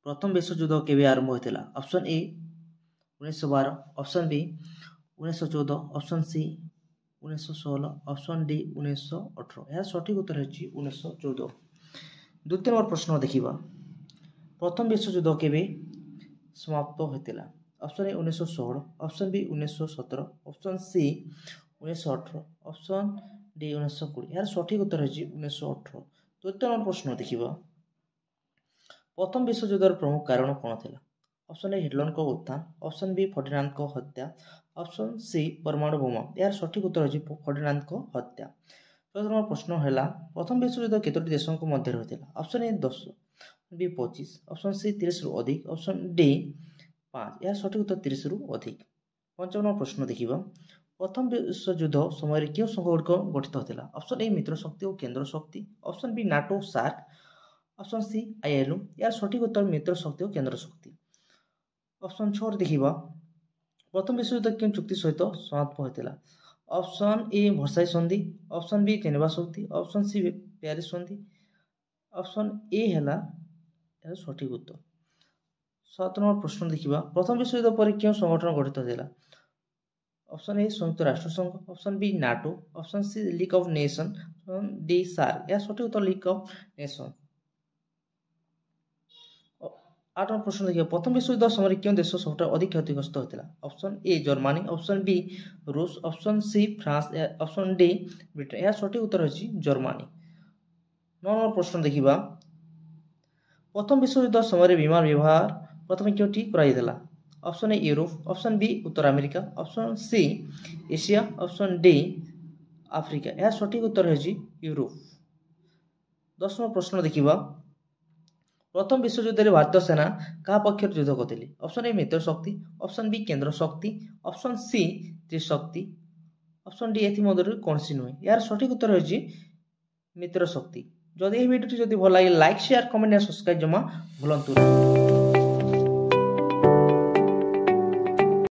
प्रथम विश्वयुद्ध केबे आरंभ होता? Option A 1912, option B 1914, option C 1916, option D 1918। यार सठिक उत्तर है 1914। द्वितीय नंबर प्रश्न देखिबा, प्रथम विश्वयुद्ध केबे समाप्त होता? Option A 1916, option B 1917, option C 1918, option D 1920। यार सठिक उत्तर है 1918। तृतीय नंबर प्रश्न देखिबा, प्रथम विश्वयुद्धर प्रमुख कारण कौन था? ऑप्शन ए हिटलर को उत्थान, ऑप्शन बी फर्डिनांड को हत्या, ऑप्शन सी परमाणु बोमा। यार सठिक उत्तर है फर्डिनांड को हत्या। चौथा नंबर प्रश्न है, प्रथम विश्वयुद्ध केतोटी देशों मध्य होता? ऑप्शन ए 10, बी 25, ऑप्शन सी 30 रु अधिक, ऑप्शन डी 5। यार सठिक उत्तर 30 रु अधिक। पंचम नंबर प्रश्न देखिबा, प्रथम विश्वयुद्ध समय क्यों संघ गठित होता? ऑप्शन ए मित्र शक्ति और केंद्र शक्ति, option B NATO SAARC, option C ILO. यार सठिक उत्तर मित्र शक्ति और केंद्र शक्ति। ऑप्शन 6 देखिबा, प्रथम विश्वयुद्ध क्यों चुक्ति सहित समाप्त होता? ऑप्शन ए वर्साई संधि, ऑप्शन बी जेनेवा संधि, ऑप्शन सी पेरिस संधि, ऑप्शन ए है सठिक उत्तर। 7 नंबर प्रश्न देखिबा, प्रथम विश्वयुद्ध पर क्यों संगठन गठित होता? ऑप्शन ए संयुक्त राष्ट्र संघ, option B NATO, option C league of nation, option D SAARC. या सठिक उत्तर लीग ऑफ नेशन। 8 नंबर प्रश्न देखिए, प्रथम विश्वयुद्ध समय क्यों देश सबटा अधिक क्षतिग्रस्त होता? Option A Germany, option B रूस, option C France, option D Britain. या सठिक उत्तर है जर्मनी। 9 नंबर प्रश्न देखिबा, प्रथम विश्वयुद्ध समय विमान व्यवहार प्रथम क्योंटी कराइला? Option A Europe, option B उत्तर America, option C Asia, option D Africa. यह सठिक उत्तर है यूरोप। 10 नंबर प्रश्न देखिबा, प्रथम विश्वयुद्ध में भारतीय सेना क्या पक्ष युद्ध करते? ऑप्शन ए मित्र शक्ति, ऑप्शन बी केंद्र शक्ति, ऑप्शन सी त्रिशक्ति, ऑप्शन डी एमध्य कौन नुहे। यार सठिक उत्तर है मित्र शक्ति। जदि यह वीडियो भल लगे लाइक शेयर कमेंट सब्सक्राइब जमा भूलु।